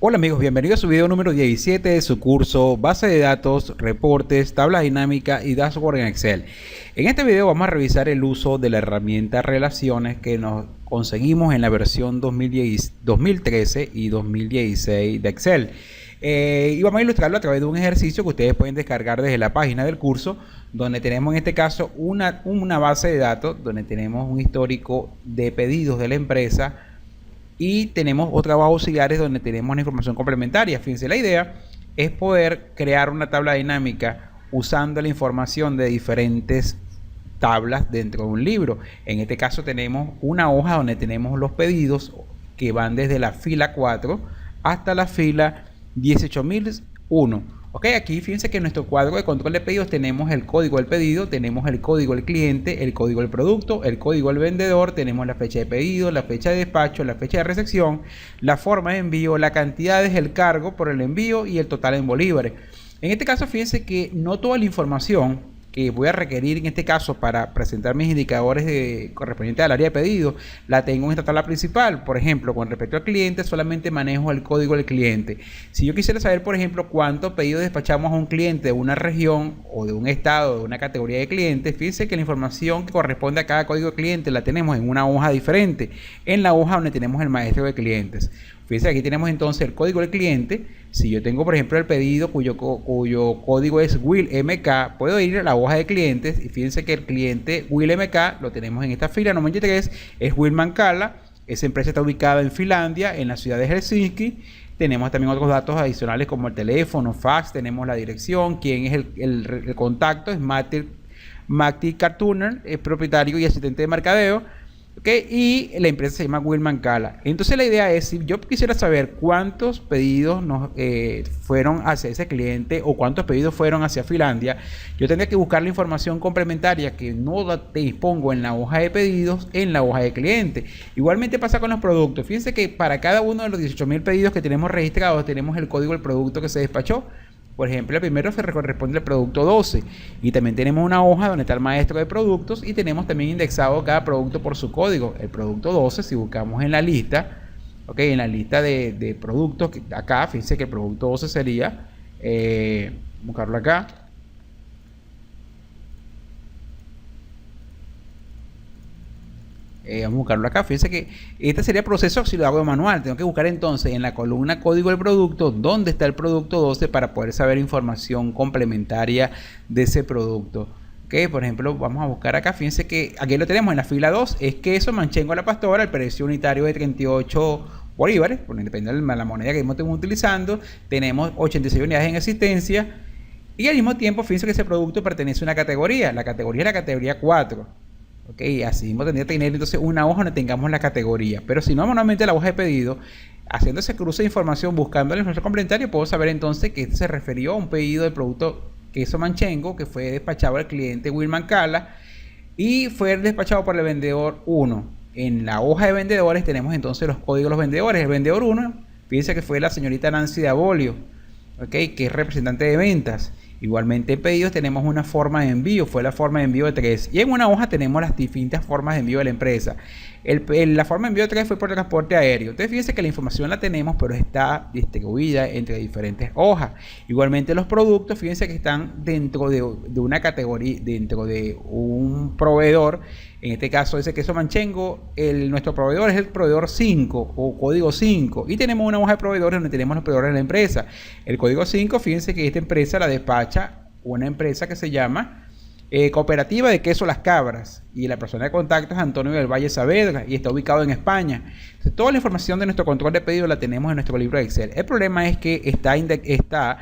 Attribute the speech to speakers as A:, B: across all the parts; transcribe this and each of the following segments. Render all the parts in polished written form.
A: Hola amigos, bienvenidos a su video número 17 de su curso Base de Datos, Reportes, Tabla Dinámica y Dashboard en Excel. En este video vamos a revisar el uso de la herramienta Relaciones que nos conseguimos en la versión 2013 y 2016 de Excel. Y vamos a ilustrarlo a través de un ejercicio que ustedes pueden descargar desde la página del curso, donde tenemos en este caso una base de datos, donde tenemos un histórico de pedidos de la empresa, y tenemos otros auxiliares donde tenemos la información complementaria. Fíjense, la idea es poder crear una tabla dinámica usando la información de diferentes tablas dentro de un libro. En este caso tenemos una hoja donde tenemos los pedidos que van desde la fila 4 hasta la fila 18001. Ok, aquí fíjense que en nuestro cuadro de control de pedidos tenemos el código del pedido, tenemos el código del cliente, el código del producto, el código del vendedor, tenemos la fecha de pedido, la fecha de despacho, la fecha de recepción, la forma de envío, la cantidad es el cargo por el envío y el total en bolívares. En este caso fíjense que no toda la información que voy a requerir en este caso para presentar mis indicadores correspondientes al área de pedido la tengo en esta tabla principal. Por ejemplo, con respecto al cliente solamente manejo el código del cliente. Si yo quisiera saber, por ejemplo, cuántos pedidos despachamos a un cliente de una región o de un estado, de una categoría de clientes, fíjense que la información que corresponde a cada código de cliente la tenemos en una hoja diferente, en la hoja donde tenemos el maestro de clientes. Fíjense, aquí tenemos entonces el código del cliente. Si yo tengo, por ejemplo, el pedido cuyo código es WillMK, puedo ir a la hoja de clientes y fíjense que el cliente WillMK lo tenemos en esta fila 93, es Will Mancala. Esa empresa está ubicada en Finlandia, en la ciudad de Helsinki. Tenemos también otros datos adicionales como el teléfono, fax, tenemos la dirección, quién es el contacto, es Matti Kartunen, es propietario y asistente de mercadeo. Okay, y la empresa se llama Will Mancala. Entonces la idea es, si yo quisiera saber cuántos pedidos fueron hacia ese cliente o cuántos pedidos fueron hacia Finlandia, yo tendría que buscar la información complementaria que no la dispongo en la hoja de pedidos, en la hoja de cliente. Igualmente pasa con los productos. Fíjense que para cada uno de los 18.000 pedidos que tenemos registrados tenemos el código del producto que se despachó. Por ejemplo, el primero se corresponde al producto 12 y también tenemos una hoja donde está el maestro de productos y tenemos también indexado cada producto por su código. El producto 12, si buscamos en la lista, en la lista de productos, acá, fíjense que el producto 12 sería, buscarlo acá. Vamos a buscarlo acá. Fíjense que este sería el proceso si lo hago de manual. Tengo que buscar entonces en la columna código del producto dónde está el producto 12 para poder saber información complementaria de ese producto. Por ejemplo, vamos a buscar acá. Fíjense que aquí lo tenemos en la fila 2. Es queso manchengo a la pastora, el precio unitario de 38 bolívares, dependiendo de la moneda que estemos utilizando. Tenemos 86 unidades en existencia. Y al mismo tiempo, fíjense que ese producto pertenece a una categoría. La categoría es la categoría 4. Así mismo tendría que tener entonces una hoja donde tengamos la categoría. Pero si no, manualmente la hoja de pedido, haciendo ese cruce de información, buscando la información complementaria, puedo saber entonces que este se refirió a un pedido del producto queso manchengo que fue despachado al cliente Will Mancala y fue despachado por el vendedor 1. En la hoja de vendedores tenemos entonces los códigos de los vendedores. El vendedor 1, fíjense que fue la señorita Nancy de Abolio, que es representante de ventas. Igualmente en pedidos tenemos una forma de envío, fue la forma de envío de 3. Y en una hoja tenemos las distintas formas de envío de la empresa. La forma de envío de 3 fue por transporte aéreo. Entonces fíjense que la información la tenemos, pero está distribuida entre diferentes hojas. Igualmente los productos, fíjense que están dentro de una categoría, dentro de un proveedor. En este caso ese queso manchengo, nuestro proveedor es el proveedor 5 o código 5. Y tenemos una hoja de proveedores donde tenemos los proveedores de la empresa. El código 5, fíjense que esta empresa la despacha una empresa que se llama Cooperativa de Queso Las Cabras. Y la persona de contacto es Antonio del Valle Saavedra y está ubicado en España. Entonces, toda la información de nuestro control de pedido la tenemos en nuestro libro de Excel. El problema es que está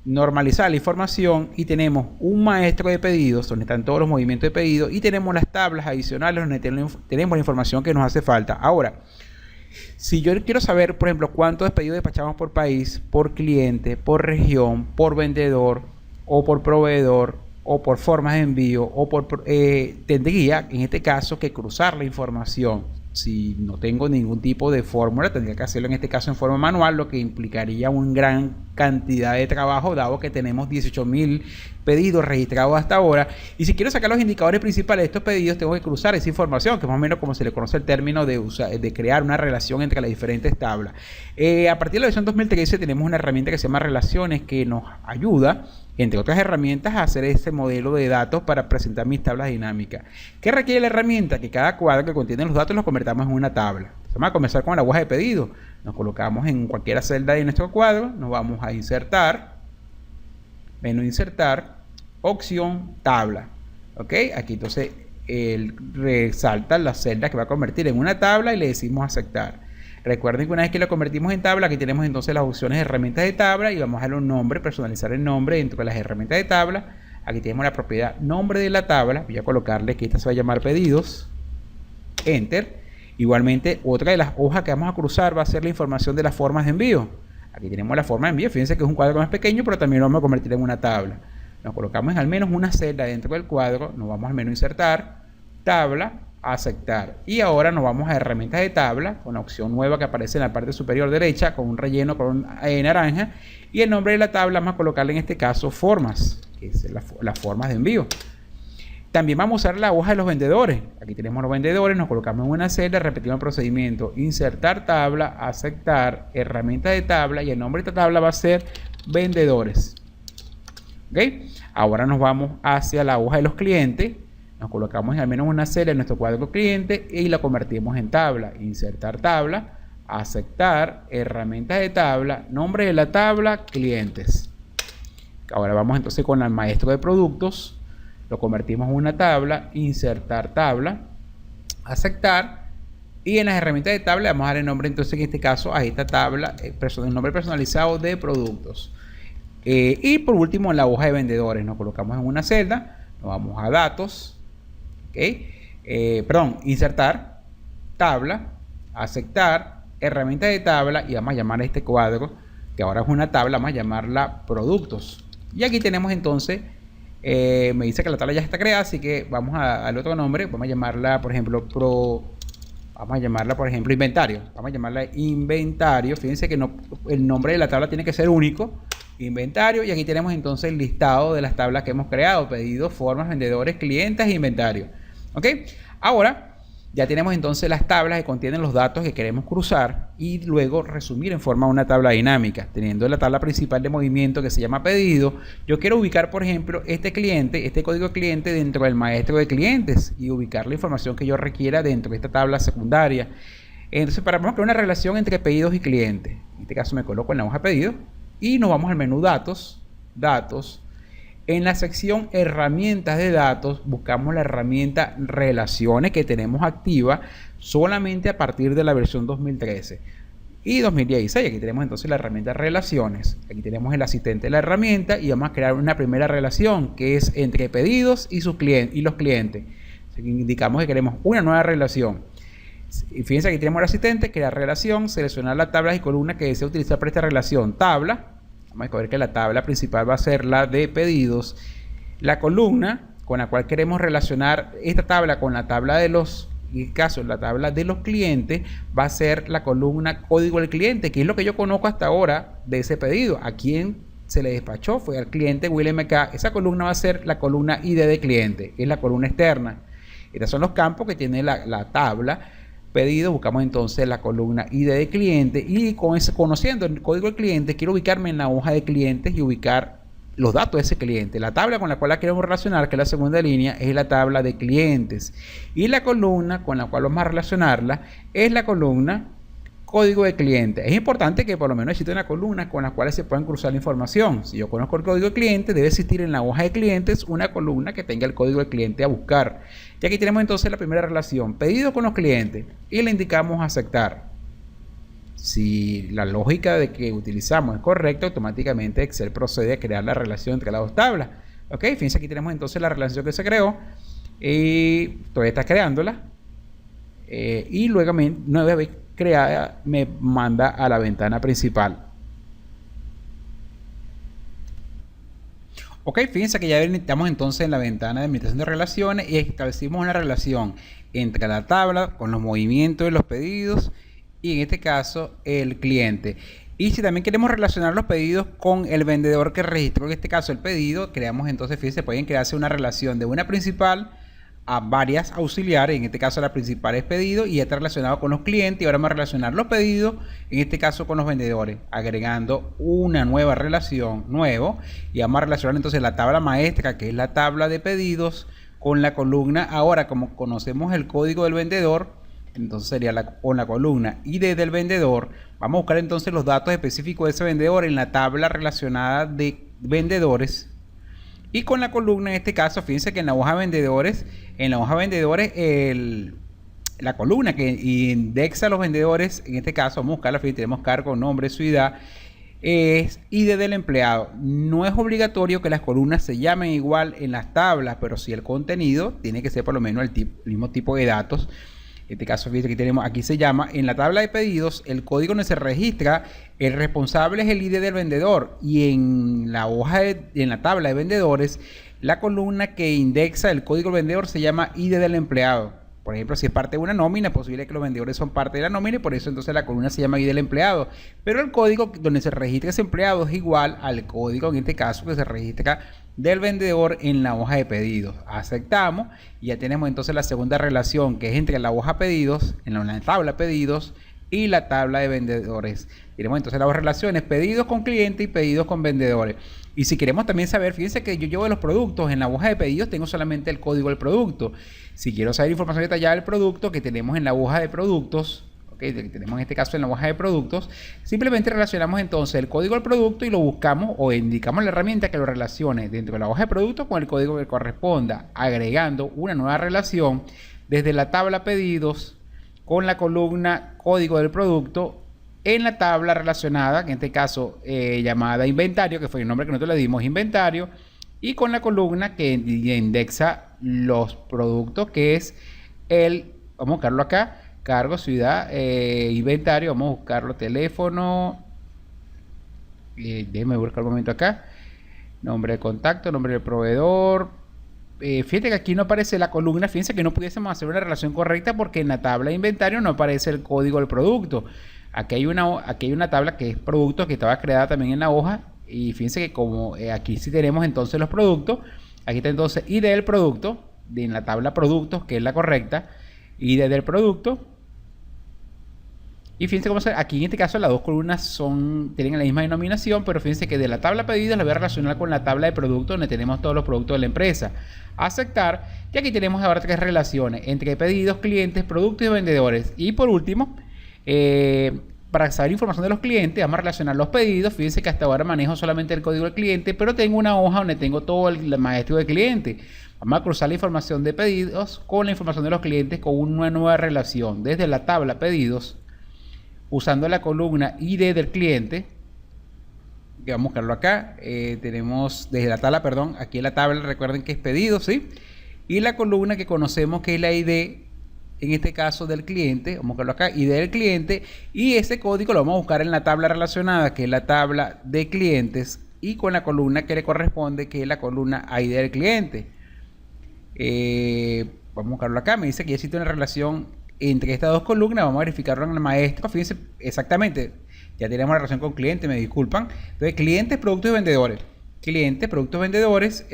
A: normalizar la información y tenemos un maestro de pedidos donde están todos los movimientos de pedido y tenemos las tablas adicionales donde tenemos la información que nos hace falta. Ahora, si yo quiero saber, por ejemplo, cuántos pedidos despachamos por país, por cliente, por región, por vendedor o por proveedor o por formas de envío o tendría en este caso que cruzar la información. Si no tengo ningún tipo de fórmula, tendría que hacerlo en este caso en forma manual, lo que implicaría una gran cantidad de trabajo, dado que tenemos 18.000 pedidos registrados hasta ahora. Y si quiero sacar los indicadores principales de estos pedidos, tengo que cruzar esa información, que es más o menos como se le conoce el término de crear una relación entre las diferentes tablas. A partir de la versión 2013 tenemos una herramienta que se llama Relaciones, que nos ayuda, entre otras herramientas, a hacer este modelo de datos para presentar mis tablas dinámicas. ¿Qué requiere la herramienta? Que cada cuadro que contiene los datos los convertamos en una tabla. Vamos a comenzar con la hoja de pedido. Nos colocamos en cualquier celda de nuestro cuadro, nos vamos a insertar, menú insertar, opción tabla. ¿Ok? Aquí entonces él resalta la celda que va a convertir en una tabla y le decimos aceptar. Recuerden que una vez que lo convertimos en tabla, aquí tenemos entonces las opciones de herramientas de tabla y vamos a darle un nombre, personalizar el nombre dentro de las herramientas de tabla. Aquí tenemos la propiedad nombre de la tabla. Voy a colocarle que esta se va a llamar pedidos. Enter. Igualmente, otra de las hojas que vamos a cruzar va a ser la información de las formas de envío. Aquí tenemos la forma de envío. Fíjense que es un cuadro más pequeño, pero también lo vamos a convertir en una tabla. Nos colocamos en al menos una celda dentro del cuadro. Nos vamos al menú insertar, tabla, aceptar. Y ahora nos vamos a herramientas de tabla con la opción nueva que aparece en la parte superior derecha con un relleno con naranja. Y el nombre de la tabla vamos a colocarle en este caso formas, que es las formas de envío. También vamos a usar la hoja de los vendedores. Aquí tenemos los vendedores, nos colocamos en una celda, repetimos el procedimiento, insertar tabla, aceptar, herramienta de tabla y el nombre de esta tabla va a ser vendedores. ¿Ok? Ahora nos vamos hacia la hoja de los clientes, nos colocamos en al menos una celda en nuestro cuadro cliente y la convertimos en tabla. Insertar tabla, aceptar, herramienta de tabla, nombre de la tabla, clientes. Ahora vamos entonces con el maestro de productos. Lo convertimos en una tabla, insertar tabla, aceptar y en las herramientas de tabla vamos a dar el nombre entonces en este caso a esta tabla, el nombre personalizado de productos. Y por último en la hoja de vendedores nos colocamos en una celda, nos vamos a datos, insertar, tabla, aceptar, herramienta de tabla y vamos a llamar a este cuadro, que ahora es una tabla, vamos a llamarla productos. Y aquí tenemos entonces me dice que la tabla ya está creada, así que vamos al otro nombre, vamos a llamarla por ejemplo inventario, vamos a llamarla inventario. Fíjense que el nombre de la tabla tiene que ser único, inventario, y aquí tenemos entonces el listado de las tablas que hemos creado: pedidos, formas, vendedores, clientes e inventario. Ok, ahora ya tenemos entonces las tablas que contienen los datos que queremos cruzar y luego resumir en forma de una tabla dinámica. Teniendo la tabla principal de movimiento que se llama pedido, yo quiero ubicar, por ejemplo, este código cliente dentro del maestro de clientes y ubicar la información que yo requiera dentro de esta tabla secundaria. Entonces, para crear una relación entre pedidos y clientes, en este caso me coloco en la hoja pedido y nos vamos al menú datos. En la sección herramientas de datos buscamos la herramienta relaciones que tenemos activa solamente a partir de la versión 2013 y 2016. Aquí tenemos entonces la herramienta relaciones. Aquí tenemos el asistente de la herramienta y vamos a crear una primera relación que es entre pedidos y los clientes. Así, indicamos que queremos una nueva relación. Y fíjense, aquí tenemos el asistente, crear relación, seleccionar las tablas y columnas que desea utilizar para esta relación. Tabla. Vamos a escoger que la tabla principal va a ser la de pedidos. La columna con la cual queremos relacionar esta tabla con la tabla de los, en el caso la tabla de los clientes, va a ser la columna código del cliente, que es lo que yo conozco hasta ahora de ese pedido. A quien se le despachó fue al cliente William MK. Esa columna va a ser la columna ID de cliente, que es la columna externa. Estos son los campos que tiene la tabla pedido. Buscamos entonces la columna ID de cliente y conociendo el código del cliente quiero ubicarme en la hoja de clientes y ubicar los datos de ese cliente. La tabla con la cual la queremos relacionar, que es la segunda línea, es la tabla de clientes y la columna con la cual vamos a relacionarla es la columna código de cliente. Es importante que por lo menos exista una columna con la cual se puedan cruzar la información. Si yo conozco el código de cliente, debe existir en la hoja de clientes una columna que tenga el código del cliente a buscar. Y aquí tenemos entonces la primera relación, pedido con los clientes, y le indicamos aceptar. Si la lógica de que utilizamos es correcta, automáticamente Excel procede a crear la relación entre las dos tablas. Ok, fíjense, aquí tenemos entonces la relación que se creó y todavía está creándola. Y luego una vez creada me manda a la ventana principal. Ok, fíjense que ya estamos entonces en la ventana de administración de relaciones y establecimos una relación entre la tabla con los movimientos de los pedidos y en este caso el cliente. Y si también queremos relacionar los pedidos con el vendedor que registró en este caso el pedido, creamos entonces, fíjense, pueden crearse una relación de una principal a varias auxiliares. En este caso la principal es pedido y está relacionado con los clientes, y ahora vamos a relacionar los pedidos en este caso con los vendedores, agregando una nueva relación y vamos a relacionar entonces la tabla maestra, que es la tabla de pedidos, con la columna. Ahora, como conocemos el código del vendedor, entonces sería con la columna ID del vendedor, vamos a buscar entonces los datos específicos de ese vendedor en la tabla relacionada de vendedores. Y con la columna, en este caso, fíjense que en la hoja de vendedores, la columna que indexa a los vendedores, en este caso, vamos a buscarla, fíjense, tenemos cargo, nombre, ciudad, es ID del empleado. No es obligatorio que las columnas se llamen igual en las tablas, pero sí el contenido tiene que ser por lo menos el mismo tipo de datos. En este caso, fíjense que tenemos, aquí se llama, en la tabla de pedidos, el código donde se registra, el responsable es el ID del vendedor, y en la en la tabla de vendedores, la columna que indexa el código del vendedor se llama ID del empleado. Por ejemplo, si es parte de una nómina, es posible que los vendedores son parte de la nómina y por eso entonces la columna se llama ID del empleado. Pero el código donde se registra ese empleado es igual al código, en este caso, que se registra del vendedor en la hoja de pedidos. Aceptamos y ya tenemos entonces la segunda relación, que es entre la hoja pedidos, en la tabla pedidos, y la tabla de vendedores. Tenemos entonces las dos relaciones, pedidos con cliente y pedidos con vendedores. Y si queremos también saber, fíjense que yo llevo los productos en la hoja de pedidos, tengo solamente el código del producto. Si quiero saber información detallada del producto que tenemos en la hoja de productos, que tenemos en este caso en la hoja de productos, simplemente relacionamos entonces el código del producto y lo buscamos o indicamos la herramienta que lo relacione dentro de la hoja de productos con el código que corresponda, agregando una nueva relación desde la tabla pedidos con la columna código del producto en la tabla relacionada, en este caso llamada inventario, que fue el nombre que nosotros le dimos, inventario, y con la columna que indexa los productos, que es vamos a buscarlo acá, cargo, ciudad, inventario, vamos a buscarlo, teléfono, déjeme buscar un momento acá, nombre de contacto, nombre del proveedor. Fíjate que aquí no aparece la columna, fíjense que no pudiésemos hacer una relación correcta porque en la tabla de inventario no aparece el código del producto. Aquí hay una tabla que es productos, que estaba creada también en la hoja, y fíjense que como aquí sí tenemos entonces los productos, aquí está entonces ID del producto, en la tabla productos, que es la correcta, ID del producto. Y fíjense cómo aquí en este caso las dos columnas tienen la misma denominación, pero fíjense que de la tabla pedidos la voy a relacionar con la tabla de productos donde tenemos todos los productos de la empresa. Aceptar, y aquí tenemos ahora tres relaciones entre pedidos, clientes, productos y vendedores. Y por último, para saber información de los clientes, vamos a relacionar los pedidos. Fíjense que hasta ahora manejo solamente el código del cliente, pero tengo una hoja donde tengo todo el maestro de cliente. Vamos a cruzar la información de pedidos con la información de los clientes con una nueva relación desde la tabla pedidos, usando la columna ID del cliente, que vamos a buscarlo acá. Tenemos desde la tabla, perdón, aquí en la tabla, recuerden que es pedido, ¿sí? Y la columna que conocemos que es la ID, en este caso del cliente, vamos a buscarlo acá, ID del cliente, y ese código lo vamos a buscar en la tabla relacionada, que es la tabla de clientes, y con la columna que le corresponde, que es la columna ID del cliente. Vamos a buscarlo acá, me dice que ya existe una relación entre estas dos columnas, vamos a verificarlo en el maestro. Fíjense exactamente, ya tenemos la relación con cliente, me disculpan. Entonces, clientes, productos y vendedores. Clientes, productos, vendedores.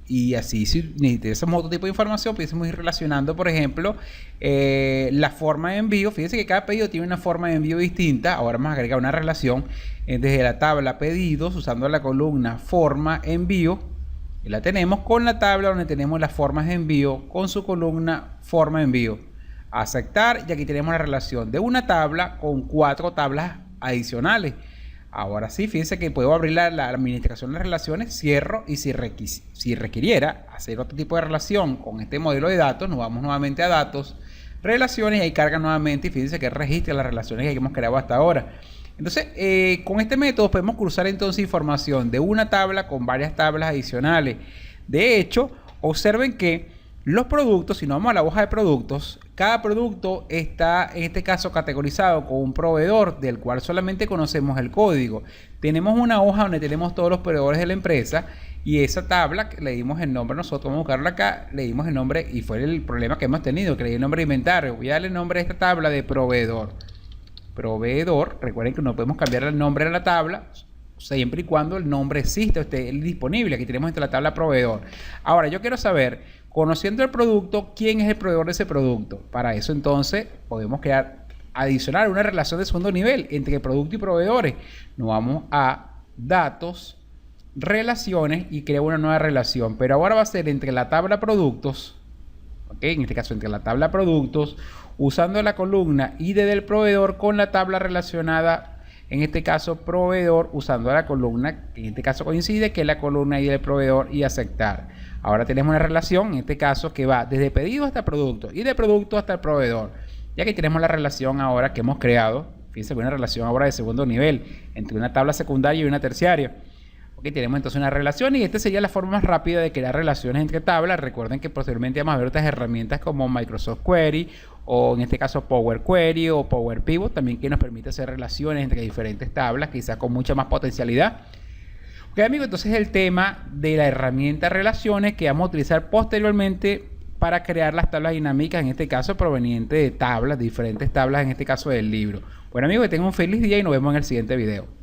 A: Y así, si necesitamos otro tipo de información, pudiésemos ir relacionando, por ejemplo, la forma de envío. Fíjense que cada pedido tiene una forma de envío distinta. Ahora vamos a agregar una relación desde la tabla pedidos, usando la columna forma envío. Y la tenemos con la tabla donde tenemos las formas de envío, con su columna forma de envío. Aceptar, y aquí tenemos la relación de una tabla con 4 tablas adicionales. Ahora sí, fíjense que puedo abrir la administración de relaciones, cierro, y si requiriera hacer otro tipo de relación con este modelo de datos, nos vamos nuevamente a datos, relaciones, y ahí carga nuevamente, y fíjense que registra las relaciones que hemos creado hasta ahora. Entonces, con este método podemos cruzar entonces información de una tabla con varias tablas adicionales. De hecho, observen que los productos, si nos vamos a la hoja de productos, cada producto está en este caso categorizado con un proveedor del cual solamente conocemos el código. Tenemos una hoja donde tenemos todos los proveedores de la empresa, y esa tabla le dimos el nombre nosotros, vamos a buscarla acá, le dimos el nombre, y fue el problema que hemos tenido, que le di el nombre de inventario. Voy a darle el nombre a esta tabla de proveedor. proveedor. Recuerden que no podemos cambiar el nombre de la tabla siempre y cuando el nombre exista, esté disponible. Aquí tenemos entre la tabla proveedor. Ahora yo quiero saber, conociendo el producto, quién es el proveedor de ese producto. Para eso entonces podemos adicionar una relación de segundo nivel entre producto y proveedores. Nos vamos a datos, relaciones y creo una nueva relación, pero ahora va a ser entre la tabla productos, en este caso entre la tabla productos, usando la columna ID del proveedor con la tabla relacionada, en este caso proveedor, usando la columna que en este caso coincide, que es la columna ID del proveedor, y aceptar. Ahora tenemos una relación en este caso que va desde pedido hasta producto y de producto hasta el proveedor. Ya que tenemos la relación ahora que hemos creado, fíjense, una relación ahora de segundo nivel entre una tabla secundaria y una terciaria. Ok, tenemos entonces una relación y esta sería la forma más rápida de crear relaciones entre tablas. Recuerden que posteriormente vamos a ver otras herramientas como Microsoft Query o en este caso Power Query o Power Pivot, también que nos permite hacer relaciones entre diferentes tablas, quizás con mucha más potencialidad. Ok, amigos, entonces el tema de la herramienta relaciones que vamos a utilizar posteriormente para crear las tablas dinámicas, en este caso provenientes de tablas, diferentes tablas, en este caso del libro. Bueno, amigos, que tengan un feliz día y nos vemos en el siguiente video.